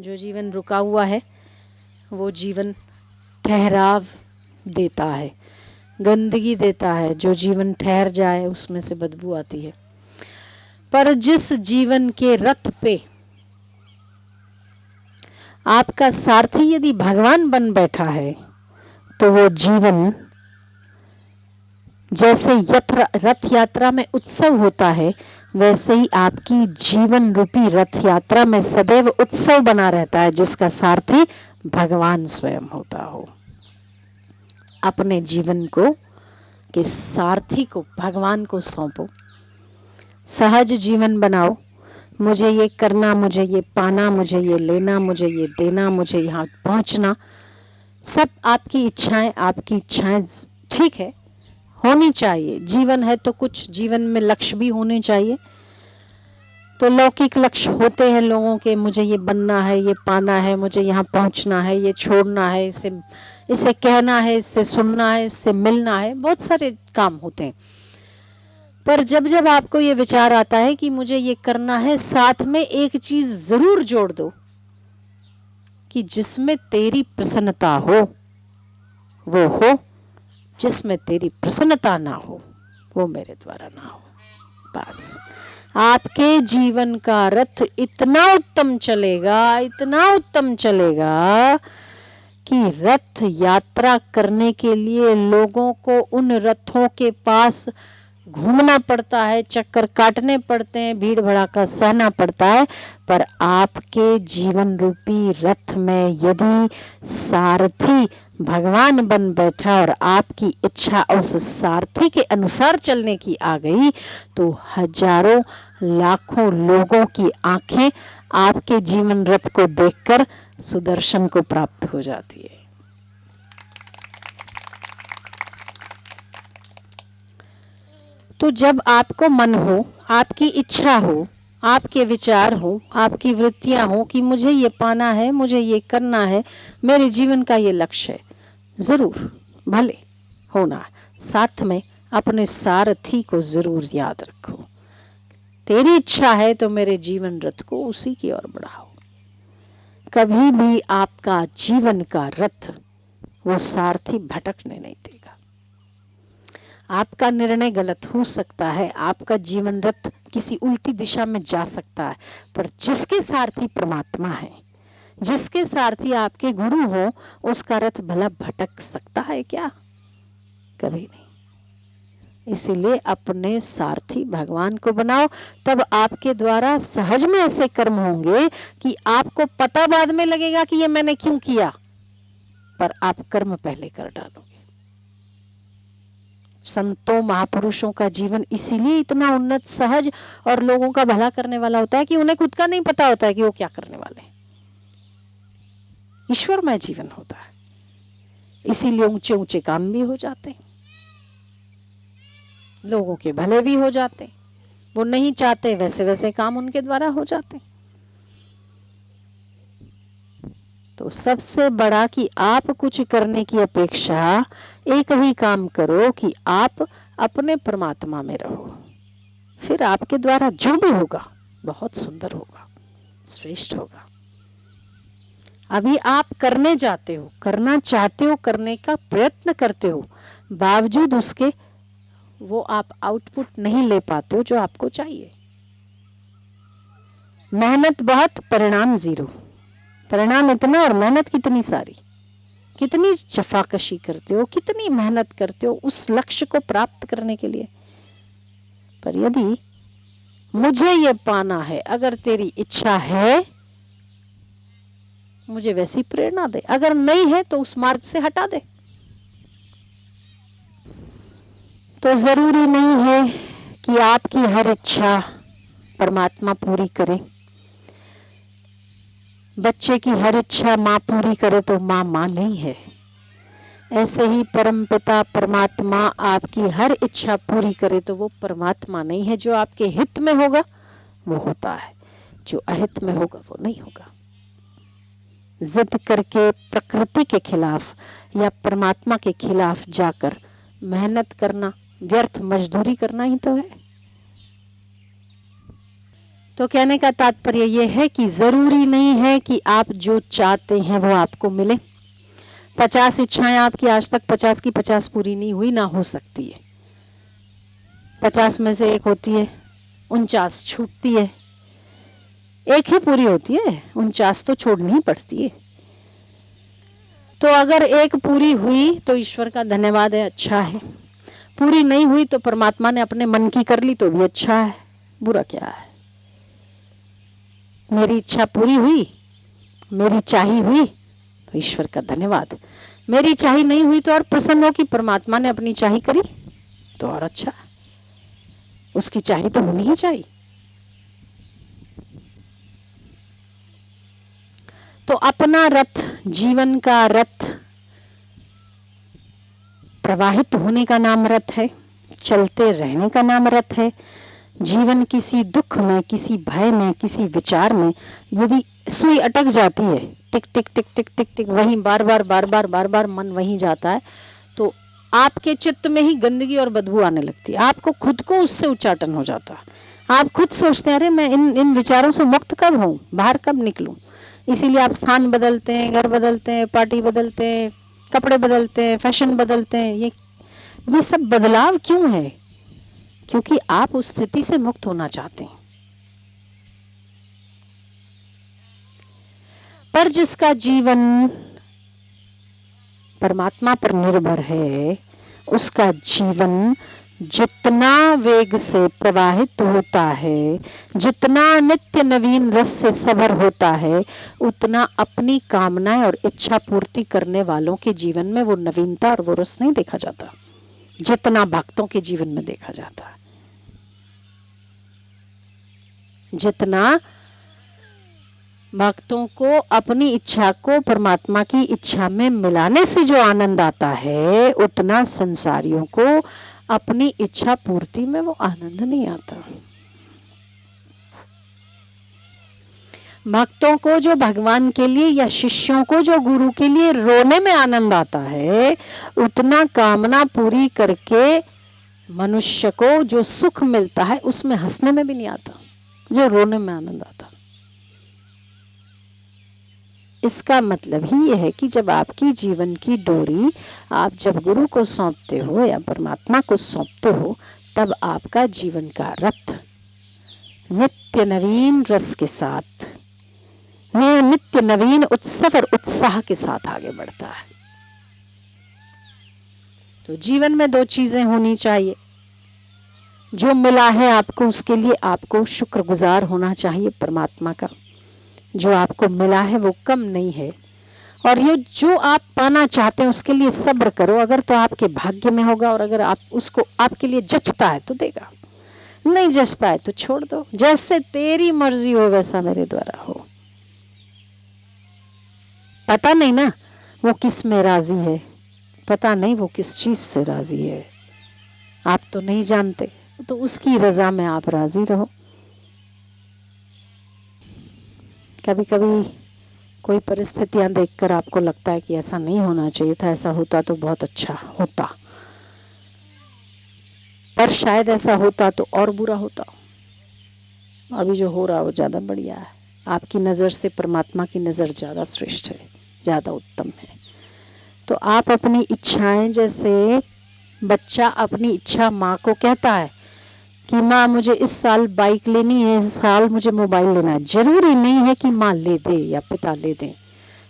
जो जीवन रुका हुआ है वो जीवन ठहराव देता है, गंदगी देता है। जो जीवन ठहर जाए उसमें से बदबू आती है। पर जिस जीवन के रथ पे आपका सारथी यदि भगवान बन बैठा है तो वो जीवन जैसे रथ यात्रा में उत्सव होता है, वैसे ही आपकी जीवन रूपी रथ यात्रा में सदैव उत्सव बना रहता है, जिसका सारथी भगवान स्वयं होता हो। अपने जीवन को के सारथी को भगवान को सौंपो, सहज जीवन बनाओ। मुझे ये करना, मुझे ये पाना, मुझे ये लेना, मुझे ये देना, मुझे यहाँ पहुँचना, सब आपकी इच्छाएं ठीक है, होनी चाहिए। जीवन है तो कुछ जीवन में लक्ष्य भी होने चाहिए। तो लौकिक लक्ष्य होते हैं लोगों के, मुझे ये बनना है, ये पाना है, मुझे यहाँ पहुँचना है, ये छोड़ना है, इसे कहना है, इससे सुनना है, इससे मिलना है, बहुत सारे काम होते हैं। पर जब जब आपको ये विचार आता है कि मुझे ये करना है, साथ में एक चीज जरूर जोड़ दो कि जिसमें तेरी प्रसन्नता हो वो हो, जिसमें तेरी प्रसन्नता ना हो वो मेरे द्वारा ना हो। बस आपके जीवन का रथ इतना उत्तम चलेगा, इतना उत्तम चलेगा कि रथ यात्रा करने के लिए लोगों को उन रथों के पास घूमना पड़ता है, चक्कर काटने पड़ते हैं, भीड़ भड़ाका सहना पड़ता है। पर आपके जीवन रूपी रथ में यदि सारथी भगवान बन बैठा और आपकी इच्छा उस सारथी के अनुसार चलने की आ गई, तो हजारों लाखों लोगों की आंखें आपके जीवन रथ को देखकर सुदर्शन को प्राप्त हो जाती है। तो जब आपको मन हो, आपकी इच्छा हो, आपके विचार हो, आपकी वृत्तियां हो कि मुझे ये पाना है, मुझे ये करना है, मेरे जीवन का ये लक्ष्य है, जरूर भले होना, साथ में अपने सारथी को जरूर याद रखो। तेरी इच्छा है तो मेरे जीवन रथ को उसी की ओर बढ़ाओ। कभी भी आपका जीवन का रथ वो सारथी भटकने नहीं देगा। आपका निर्णय गलत हो सकता है, आपका जीवन रथ किसी उल्टी दिशा में जा सकता है, पर जिसके सारथी परमात्मा है, जिसके सारथी आपके गुरु हो, उसका रथ भला भटक सकता है क्या? कभी नहीं। इसीलिए अपने सारथी भगवान को बनाओ, तब आपके द्वारा सहज में ऐसे कर्म होंगे कि आपको पता बाद में लगेगा कि ये मैंने क्यों किया, पर आप कर्म पहले कर डालोगे। संतों महापुरुषों का जीवन इसीलिए इतना उन्नत, सहज और लोगों का भला करने वाला होता है कि उन्हें खुद का नहीं पता होता है कि वो क्या करने वाले हैं। ईश्वरमय जीवन होता है, इसीलिए ऊंचे ऊंचे काम भी हो जाते हैं, लोगों के भले भी हो जाते हैं। वो नहीं चाहते वैसे वैसे काम उनके द्वारा हो जाते हैं। तो सबसे बड़ा कि आप कुछ करने की अपेक्षा एक ही काम करो कि आप अपने परमात्मा में रहो, फिर आपके द्वारा जो भी होगा बहुत सुंदर होगा, श्रेष्ठ होगा। अभी आप करने जाते हो, करना चाहते हो, करने का प्रयत्न करते हो, बावजूद उसके वो आप आउटपुट नहीं ले पाते हो जो आपको चाहिए। मेहनत बहुत, परिणाम जीरो। परिणाम इतना और मेहनत कितनी सारी, कितनी जफाकशी करते हो, कितनी मेहनत करते हो उस लक्ष्य को प्राप्त करने के लिए। पर यदि मुझे ये पाना है, अगर तेरी इच्छा है मुझे वैसी प्रेरणा दे, अगर नहीं है तो उस मार्ग से हटा दे। तो जरूरी नहीं है कि आपकी हर इच्छा परमात्मा पूरी करे। बच्चे की हर इच्छा माँ पूरी करे तो माँ नहीं है। ऐसे ही परमपिता परमात्मा आपकी हर इच्छा पूरी करे तो वो परमात्मा नहीं है। जो आपके हित में होगा वो होता है, जो अहित में होगा वो नहीं होगा। जिद करके प्रकृति के खिलाफ या परमात्मा के खिलाफ जाकर मेहनत करना, व्यर्थ मजदूरी करना ही तो है। तो कहने का तात्पर्य यह है कि जरूरी नहीं है कि आप जो चाहते हैं वो आपको मिले। 50 इच्छाएं आपकी आज तक 50 की 50 पूरी नहीं हुई, ना हो सकती है। 50 में से एक होती है, 49 छूटती है, एक ही पूरी होती है, 49 तो छोड़नी ही पड़ती है। तो अगर एक पूरी हुई तो ईश्वर का धन्यवाद है, अच्छा है। पूरी नहीं हुई तो परमात्मा ने अपने मन की कर ली तो भी अच्छा है, बुरा क्या है। मेरी इच्छा पूरी हुई, मेरी चाही हुई तो ईश्वर का धन्यवाद। मेरी चाही नहीं हुई तो और प्रसन्न हो कि परमात्मा ने अपनी चाही करी तो और अच्छा। उसकी चाही तो होनी ही चाहिए। तो अपना रथ, जीवन का रथ, प्रवाहित होने का नाम रथ है, चलते रहने का नाम रथ है। जीवन किसी दुख में, किसी भय में, किसी विचार में यदि सुई अटक जाती है, टिक टिक टिक टिक टिक टिक वहीं बार बार मन वहीं जाता है, तो आपके चित्त में ही गंदगी और बदबू आने लगती है। आपको खुद को उससे उच्चाटन हो जाता है। आप खुद सोचते हैं अरे मैं इन विचारों से मुक्त कब हूँ, बाहर कब निकलूं। इसीलिए आप स्थान बदलते हैं, घर बदलते हैं, पार्टी बदलते हैं, कपड़े बदलते हैं, फैशन बदलते हैं। ये सब बदलाव क्यों है? क्योंकि आप उस स्थिति से मुक्त होना चाहते हैं। पर जिसका जीवन परमात्मा पर निर्भर है, उसका जीवन जितना वेग से प्रवाहित होता है, जितना नित्य नवीन रस से सभर होता है, उतना अपनी कामनाएं और इच्छा पूर्ति करने वालों के जीवन में वो नवीनता और वो रस नहीं देखा जाता जितना भक्तों के जीवन में देखा जाता है। जितना भक्तों को अपनी इच्छा को परमात्मा की इच्छा में मिलाने से जो आनंद आता है, उतना संसारियों को अपनी इच्छा पूर्ति में वो आनंद नहीं आता। भक्तों को जो भगवान के लिए या शिष्यों को जो गुरु के लिए रोने में आनंद आता है, उतना कामना पूरी करके मनुष्य को जो सुख मिलता है उसमें हंसने में भी नहीं आता, जो रोने में आनंद आता। इसका मतलब ही यह है कि जब आपकी जीवन की डोरी आप जब गुरु को सौंपते हो या परमात्मा को सौंपते हो, तब आपका जीवन का रथ नित्य नवीन रस के साथ, नित्य नवीन उत्सव और उत्साह के साथ आगे बढ़ता है। तो जीवन में दो चीजें होनी चाहिए। जो मिला है आपको उसके लिए आपको शुक्रगुजार होना चाहिए परमात्मा का। जो आपको मिला है वो कम नहीं है, और ये जो आप पाना चाहते हैं उसके लिए सब्र करो। अगर तो आपके भाग्य में होगा, और अगर आप उसको आपके लिए जचता है तो देगा, नहीं जचता है तो छोड़ दो। जैसे तेरी मर्जी हो वैसा मेरे द्वारा हो। पता नहीं ना वो किस में राजी है, पता नहीं वो किस चीज से राजी है, आप तो नहीं जानते। तो उसकी रजा में आप राजी रहो। कभी कभी कोई परिस्थितियां देखकर आपको लगता है कि ऐसा नहीं होना चाहिए था, ऐसा होता तो बहुत अच्छा होता, पर शायद ऐसा होता तो और बुरा होता। अभी जो हो रहा है वो ज्यादा बढ़िया है। आपकी नजर से परमात्मा की नजर ज्यादा श्रेष्ठ है, ज्यादा उत्तम है। तो आप अपनी इच्छाएं, जैसे बच्चा अपनी इच्छा माँ को कहता है कि माँ मुझे इस साल बाइक लेनी है, इस साल मुझे मोबाइल लेना है, जरूरी नहीं है कि माँ ले दे या पिता ले दे।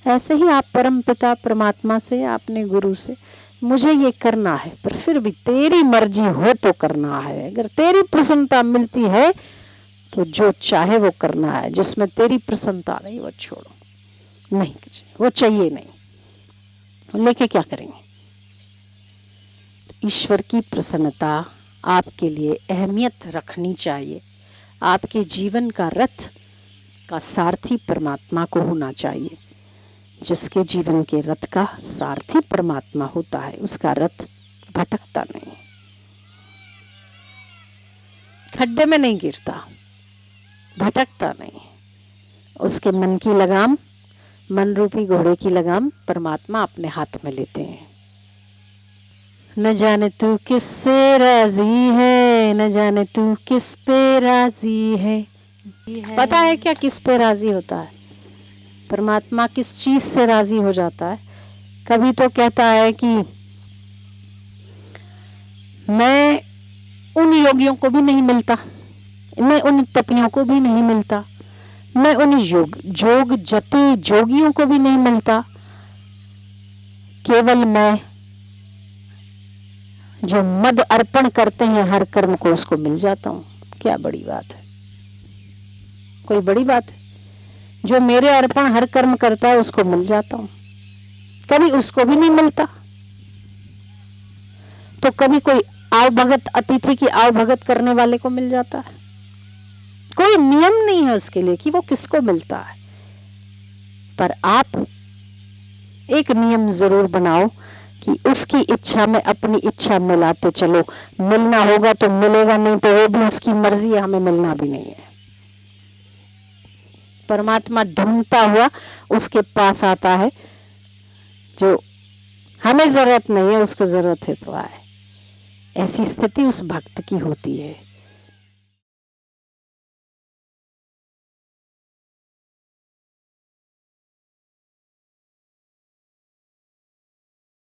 ऐसे ही आप परम पिता परमात्मा से, आपने गुरु से, मुझे ये करना है, पर फिर भी तेरी मर्जी हो तो करना है। अगर तेरी प्रसन्नता मिलती है तो जो चाहे वो करना है, जिसमें तेरी प्रसन्नता नहीं वो छोड़ो, नहीं वो चाहिए नहीं, लेके क्या करेंगे। ईश्वर की प्रसन्नता आपके लिए अहमियत रखनी चाहिए। आपके जीवन का रथ का सारथी परमात्मा को होना चाहिए। जिसके जीवन के रथ का सारथी परमात्मा होता है, उसका रथ भटकता नहीं, खड्डे में नहीं गिरता, भटकता नहीं। उसके मन की लगाम, मन रूपी घोड़े की लगाम परमात्मा अपने हाथ में लेते हैं। न जाने तू किससे राजी है, न जाने तू किस पे राजी है, पता है क्या किस पे राजी होता है? परमात्मा किस चीज से राजी हो जाता है? कभी तो कहता है कि मैं उन योगियों को भी नहीं मिलता, मैं उन तपियों को भी नहीं मिलता, मैं उन जोग जति जोगियों को भी नहीं मिलता, केवल मैं जो मद अर्पण करते हैं हर कर्म को उसको मिल जाता हूं। क्या बड़ी बात है? कोई बड़ी बात है? जो मेरे अर्पण हर कर्म करता है उसको मिल जाता हूं, कभी उसको भी नहीं मिलता। तो कभी कोई आव भगत अतिथि की आव भगत करने वाले को मिल जाता है। कोई नियम नहीं है उसके लिए कि वो किसको मिलता है। पर आप एक नियम जरूर बनाओ कि उसकी इच्छा में अपनी इच्छा मिलाते चलो। मिलना होगा तो मिलेगा, नहीं तो वो भी उसकी मर्जी है, हमें मिलना भी नहीं है। परमात्मा ढूंढता हुआ उसके पास आता है, जो हमें जरूरत नहीं है उसको जरूरत है तो आए। ऐसी स्थिति उस भक्त की होती है।